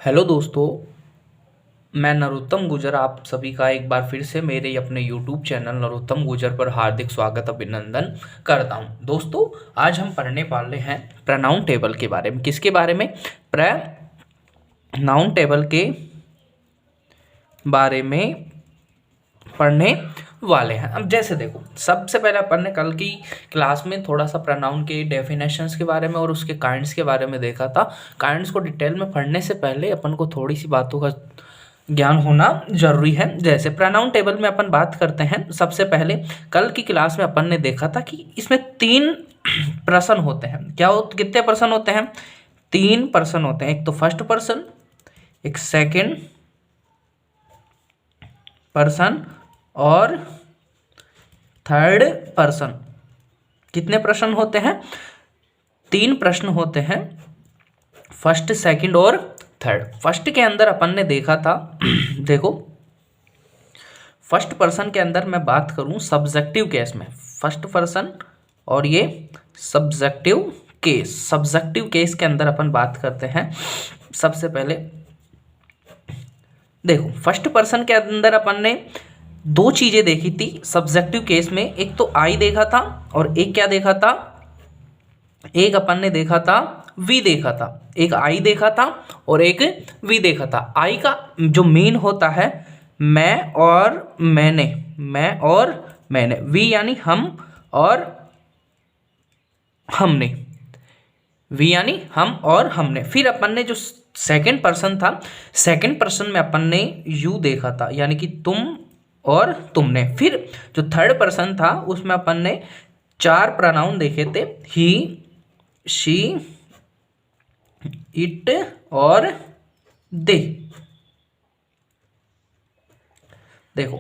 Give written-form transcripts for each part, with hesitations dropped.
Hello दोस्तों। मैं नरोत्तम गुजर आप सभी का एक बार फिर से मेरे अपने यूट्यूब चैनल नरोत्तम गुजर पर हार्दिक स्वागत अभिनंदन करता हूं। दोस्तों, आज हम पढ़ने वाले हैं प्रोनाउन टेबल के बारे में। किसके बारे में? प्रोनाउन टेबल के बारे में पढ़ने वाले हैं। अब जैसे देखो, सबसे पहले अपन ने कल की क्लास में थोड़ा सा प्रोनाउन के डेफिनेशंस के बारे में और उसके काइंड्स के बारे में देखा था। काइंड्स को डिटेल में पढ़ने से पहले अपन को थोड़ी सी बातों का ज्ञान होना जरूरी है। जैसे प्रोनाउन टेबल में अपन बात करते हैं, सबसे पहले कल की क्लास में अपन ने देखा था कि इसमें 3 पर्सन होते हैं। कितने पर्सन होते हैं? 3 पर्सन होते हैं। एक तो फर्स्ट पर्सन, एक सेकंड पर्सन और थर्ड पर्सन। कितने प्रश्न होते हैं? 3 प्रश्न होते हैं, फर्स्ट, सेकंड और थर्ड। फर्स्ट के अंदर अपन ने देखा था देखो, फर्स्ट पर्सन के अंदर मैं बात करूं सब्जेक्टिव केस में, फर्स्ट पर्सन और ये सब्जेक्टिव केस। सब्जेक्टिव केस के अंदर अपन बात करते हैं। सबसे पहले देखो, फर्स्ट पर्सन के अंदर अपन ने 2 चीजें देखी थी सब्जेक्टिव केस में। एक तो आई देखा था और एक क्या देखा था? एक अपन ने देखा था वी देखा था। एक आई देखा था और एक वी देखा था। आई का जो मीन होता है मैं और मैंने, मैं और मैंने। वी यानी हम और हमने, वी यानी हम और हमने। फिर अपन ने जो सेकंड पर्सन था, सेकंड पर्सन में अपन ने यू देखा था, यानी कि तुम और तुमने। फिर जो थर्ड पर्सन था उसमें अपन ने 4 प्रोनाउन देखे थे, ही, शी, इट और दे। देखो,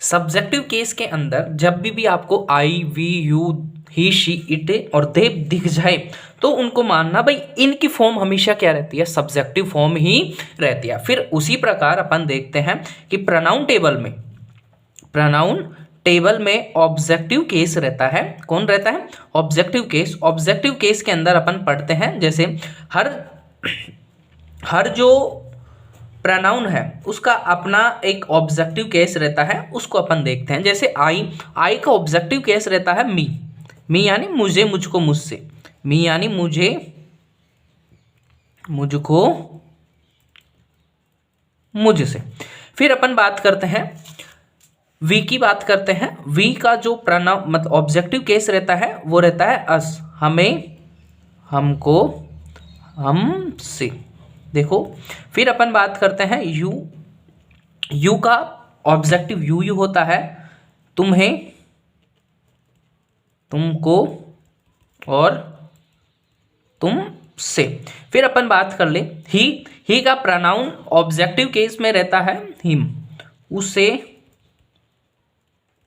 सब्जेक्टिव केस के अंदर जब भी आपको I, we, you, he, she, it और दे दिख जाए तो उनको मानना भाई इनकी फॉर्म हमेशा क्या रहती है? सब्जेक्टिव फॉर्म ही रहती है। फिर उसी प्रकार अपन देखते हैं कि प्रोनाउन टेबल में ऑब्जेक्टिव केस रहता है। कौन रहता है? Objective case. ऑब्जेक्टिव केस के अंदर अपन पढ़ते हैं, जैसे हर जो प्रोनाउन है उसका अपना एक ऑब्जेक्टिव केस रहता है, उसको अपन देखते हैं। जैसे आई का ऑब्जेक्टिव केस रहता है मी। मी यानी मुझे, मुझको, मुझसे। मी यानी मुझे, मुझको, मुझसे। फिर अपन बात करते हैं वी की बात करते हैं। वी का जो प्रोनाउन मतलब ऑब्जेक्टिव केस रहता है वो रहता है अस, हमें, हमको, हमसे। देखो, फिर अपन बात करते हैं यू। यू का ऑब्जेक्टिव यू होता है तुम्हें, तुमको और तुमसे। फिर अपन बात कर ले ही का प्रोनाउन ऑब्जेक्टिव केस में रहता है हिम, उसे,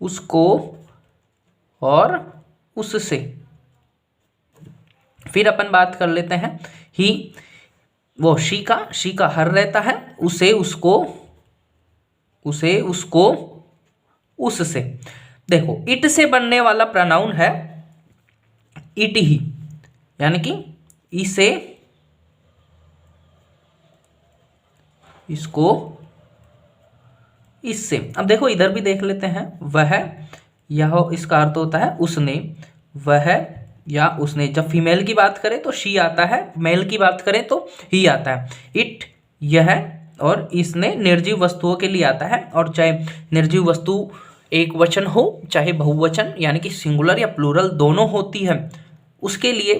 उसको और उससे। फिर अपन बात कर लेते हैं शी का हर रहता है उसे, उसको, उससे। देखो, इट से बनने वाला प्रोनाउन है इट ही, यानी कि इसे, इसको, इससे। अब देखो, इधर भी देख लेते हैं। वह, यह इसका अर्थ होता है उसने, वह या उसने। जब फीमेल की बात करें तो शी आता है, मेल की बात करें तो ही आता है। इट, यह और इसने निर्जीव वस्तुओं के लिए आता है। और चाहे निर्जीव वस्तु एक वचन हो चाहे बहुवचन यानी कि सिंगुलर या प्लूरल दोनों होती है, उसके लिए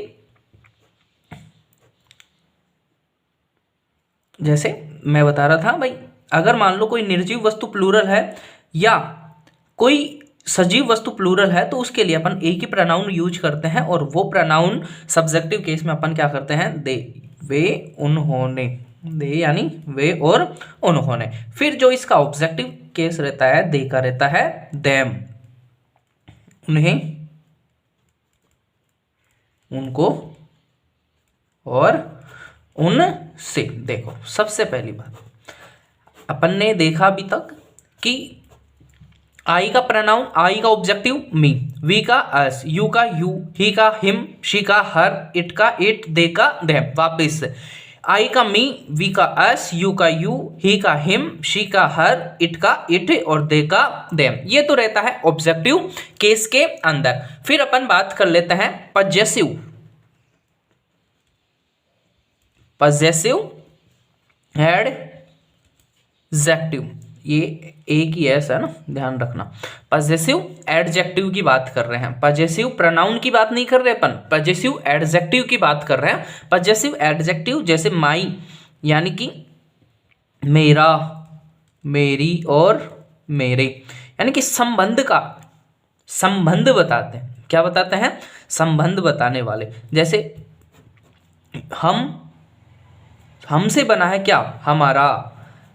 जैसे मैं बता रहा था भाई, अगर मान लो कोई निर्जीव वस्तु प्लूरल है या कोई सजीव वस्तु प्लूरल है तो उसके लिए अपन एक ही प्रोनाउन यूज करते हैं, और वो प्रोनाउन सब्जेक्टिव केस में अपन क्या करते हैं? दे, वे, उन्होंने। दे यानी वे और उन्होंने। फिर जो इसका ऑब्जेक्टिव केस रहता है दे का रहता है देम, उन्हें, उनको और उनसे। देखो, सबसे पहली बात अपन ने देखा अभी तक कि आई का प्रोनाउन, आई का ऑब्जेक्टिव मी, वी का अस, यू का यू, ही का हिम, शी का हर, इट का इट, दे का देम। वापिस आई का मी, वी का अस, यू का यू, ही का हिम, शी का हर, इट का इट और दे का देम। ये तो रहता है ऑब्जेक्टिव केस के अंदर। फिर अपन बात कर लेते हैं पजेसिव। पजेसिव एडजेक्टिव, ये एक ही है ना, ध्यान रखना। पजेसिव एडजेक्टिव की बात कर रहे हैं, पजेसिव प्रोनाउन की बात नहीं कर रहे अपन, पजेसिव एडजेक्टिव की बात कर रहे हैं। पजेसिव एडजेक्टिव जैसे माई यानी कि मेरा, मेरी और मेरे, यानी कि संबंध का, संबंध बताते हैं। क्या बताते हैं? संबंध बताने वाले। जैसे हम, हमसे बना है क्या? हमारा।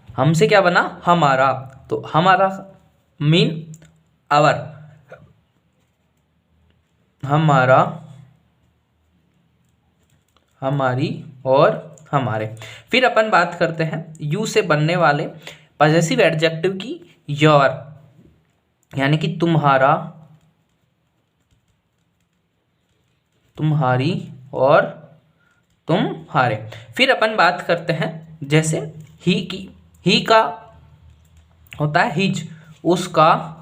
हमसे क्या बना? हमारा। तो हमारा मीन आवर, हमारा, हमारी और हमारे। फिर अपन बात करते हैं यू से बनने वाले पजेसिव एडजेक्टिव की, योर यानी कि तुम्हारा, तुम्हारी और तुम्हारे। फिर अपन बात करते हैं जैसे ही की, ही का होता है हिज, उसका,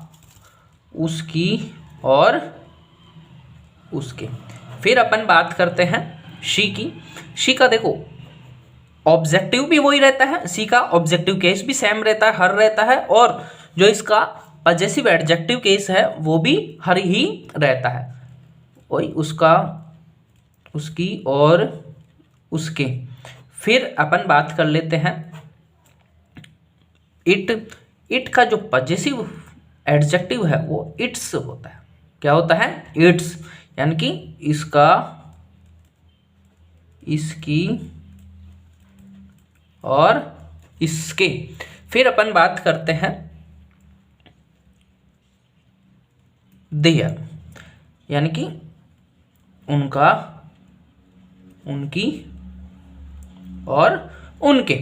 उसकी और उसके। फिर अपन बात करते हैं शी की। शी का देखो ऑब्जेक्टिव भी वही रहता है, सी का ऑब्जेक्टिव केस भी सेम रहता है, हर रहता है, और जो इसका पजेसिव एडजेक्टिव केस है वो भी हर ही रहता है। वही उसका, उसकी और उसके। फिर अपन बात कर लेते हैं इट। इट का जो पजेसिव एडजेक्टिव है वो इट्स होता है। क्या होता है? इट्स, यानी कि इसका, इसकी और इसके। फिर अपन बात करते हैं देयर, यानी कि उनका, उनकी और उनके।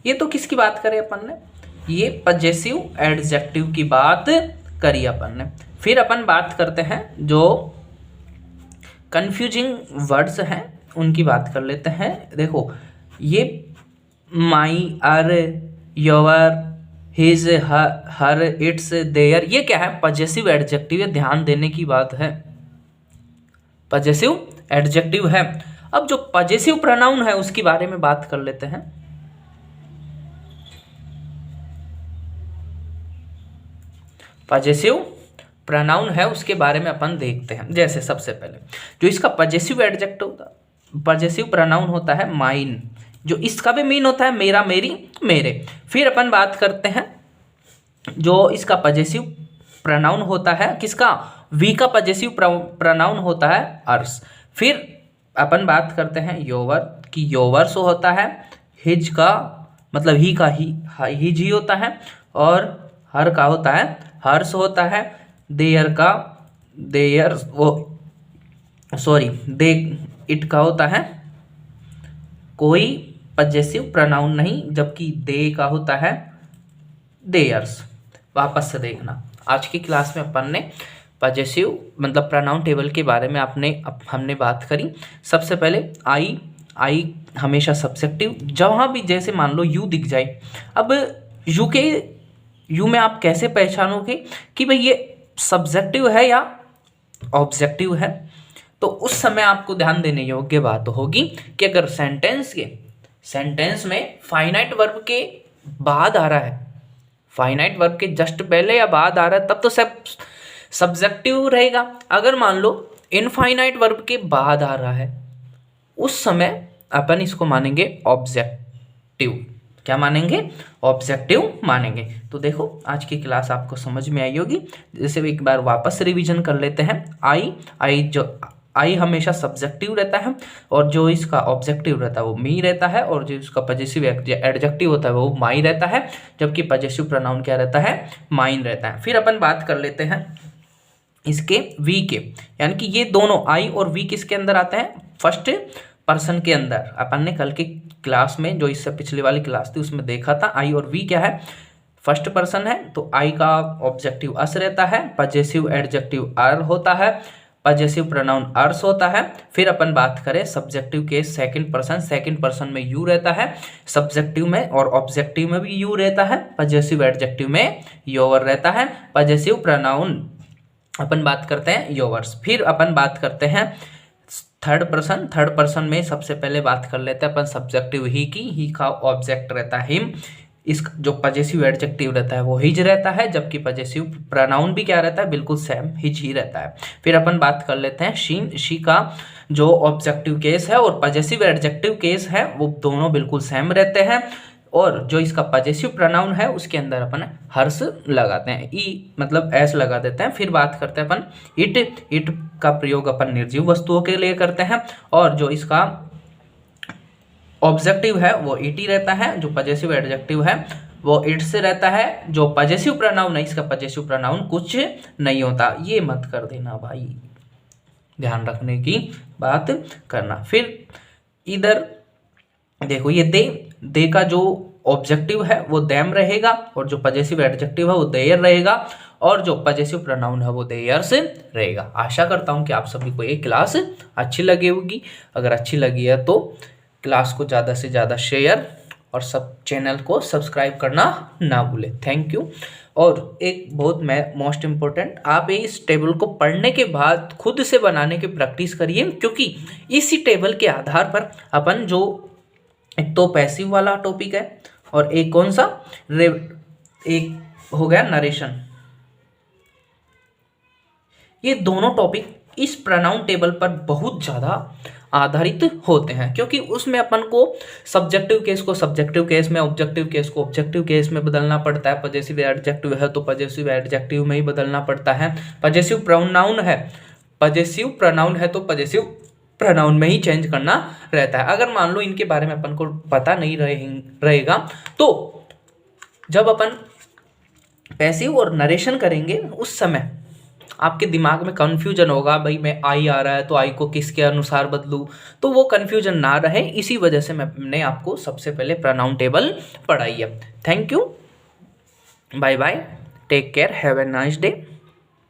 ये तो किसकी बात करें अपन ने? ये पजेसिव एडजेक्टिव की बात करी अपन ने। फिर अपन बात करते हैं जो कंफ्यूजिंग वर्ड्स हैं उनकी बात कर लेते हैं। देखो ये my, our, your, his, her, its, their, ये क्या है? पजेसिव एडजेक्टिव है, ध्यान देने की बात है, पजेसिव एडजेक्टिव है। अब जो पजेसिव प्रोनाउन है उसके बारे में बात कर लेते हैं। पजेसिव प्रोनाउन है उसके बारे में अपन देखते हैं। जैसे सबसे पहले जो इसका पजेसिव एडजेक्टिव होता, पजेसिव प्रोनाउन होता है माइन, जो इसका भी मीन होता है मेरा, मेरी, मेरे। फिर अपन बात करते हैं जो इसका पजेसिव प्रोनाउन होता है किसका? वी का पजेसिव प्रोनाउन होता है अर्स। फिर अपन बात करते हैं योवर की, योवर्स होता है। हिज का मतलब ही का ही, हिज ही होता है। और हर का होता है हर्ष होता है। देयर का, देयर वो सॉरी दे, इट का होता है कोई पजेसिव प्रोनाउन नहीं, जबकि दे का होता है देयर्स। वापस से देखना, आज की क्लास में अपन ने पजेसिव मतलब प्रोनाउन टेबल के बारे में हमने बात करी। सबसे पहले आई हमेशा सब्जेक्टिव, जहाँ भी जैसे मान लो यू दिख जाए। अब यू में आप कैसे पहचानोगे कि भाई ये सब्जेक्टिव है या ऑब्जेक्टिव है? तो उस समय आपको ध्यान देने योग्य बात होगी कि अगर सेंटेंस में फाइनाइट वर्ब के बाद आ रहा है, फाइनाइट वर्ब के जस्ट पहले या बाद आ रहा है, तब तो सब सब्जेक्टिव रहेगा। अगर मान लो इनफाइनाइट वर्ब के बाद आ रहा है, उस समय अपन इसको मानेंगे ऑब्जेक्टिव। क्या मानेंगे? ऑब्जेक्टिव मानेंगे। तो देखो आज की क्लास आपको समझ में आई होगी। जैसे एक बार वापस रिवीजन कर लेते हैं। आई हमेशा सब्जेक्टिव रहता है, और जो इसका ऑब्जेक्टिव रहता है वो मी रहता है, और जो इसका पजेसिव एडजेक्टिव होता है वो माई रहता है, जबकि पजेसिव प्रोनाउन क्या रहता है? माइन रहता है। फिर अपन बात कर लेते हैं इसके वी के, यानी कि ये दोनों आई और वी किसके अंदर आते हैं? फर्स्ट पर्सन के अंदर। अपन ने कल की क्लास में जो इससे पिछली वाली क्लास थी उसमें देखा था आई और वी क्या है? फर्स्ट पर्सन है, तो आई का ऑब्जेक्टिव अस रहता है, पजेसिव एडजेक्टिव आर होता है, पजेसिव प्रोनाउन अर्स होता है। फिर अपन बात करें सब्जेक्टिव केस सेकंड पर्सन में यू रहता है, सब्जेक्टिव में और ऑब्जेक्टिव में भी यू रहता है, पजेसिव एडजेक्टिव में योर रहता है। पजेसिव प्रोनाउन अपन बात करते हैं योवर्स। फिर अपन बात करते हैं थर्ड पर्सन में सबसे पहले बात कर लेते हैं अपन सब्जेक्टिव ही का ऑब्जेक्ट रहता है हिम। इस जो पजेसिव एडजेक्टिव रहता है वो हिज रहता है, जबकि पजेसिव प्रोनाउन भी क्या रहता है, बिल्कुल सेम हिज ही रहता है। फिर अपन बात कर लेते हैं शी का जो ऑब्जेक्टिव केस है और पजेसिव एडजेक्टिव केस है वो दोनों बिल्कुल सेम रहते हैं। और जो इसका पजेसिव प्रोनाउन है उसके अंदर अपन हर्ष लगाते हैं, ई मतलब एस लगा देते हैं। फिर बात करते हैं अपन इट का प्रयोग अपन निर्जीव वस्तुओं के लिए करते हैं, और जो इसका ऑब्जेक्टिव है वो इट ही रहता है, जो पजेसिव एडजेक्टिव है वो इट से रहता है। जो पजेसिव प्रोनाउन है इसका पजेसिव प्रोनाउन कुछ नहीं होता, ये मत कर देना भाई, ध्यान रखने की बात करना। फिर इधर देखो ये दे का जो ऑब्जेक्टिव है वो देम रहेगा, और जो पजेसिव एडजेक्टिव है वो देयर रहेगा, और जो पजेसिव प्रोनाउन है वो देयर्स रहेगा। आशा करता हूँ कि आप सभी को ये क्लास अच्छी लगी होगी। अगर अच्छी लगी है तो क्लास को ज़्यादा से ज़्यादा शेयर और सब चैनल को सब्सक्राइब करना ना भूलें। Thank you. और एक बहुत मोस्ट इम्पोर्टेंट, आप इस टेबल को पढ़ने के बाद खुद से बनाने की प्रैक्टिस करिए, क्योंकि इसी टेबल के आधार पर अपन जो एक तो पैसिव वाला टॉपिक है और एक कौन सा एक हो गया नरेशन, ये दोनों टॉपिक इस प्रोनाउन टेबल पर बहुत ज़्यादा आधारित होते हैं, क्योंकि उसमें अपन को सब्जेक्टिव केस को सब्जेक्टिव केस में, ऑब्जेक्टिव केस को ऑब्जेक्टिव केस में बदलना पड़ता है। पजेसिव एडजेक्टिव है तो पजेसिव एडजेक्टिव में ही बदलना पड़ता है। पजेसिव प्रोनाउन है तो पजेसिव प्रोनाउन में ही चेंज करना रहता है। अगर मान लो इनके बारे में अपन को पता नहीं रहेगा तो जब अपन पैसिव और नरेशन करेंगे उस समय आपके दिमाग में कन्फ्यूजन होगा, भाई मैं आई आ रहा है तो आई को किसके अनुसार बदलूं, तो वो कन्फ्यूजन ना रहे, इसी वजह से मैंने आपको सबसे पहले प्रोनाउन टेबल पढ़ाई है। Thank you, bye bye, take care, have a nice day.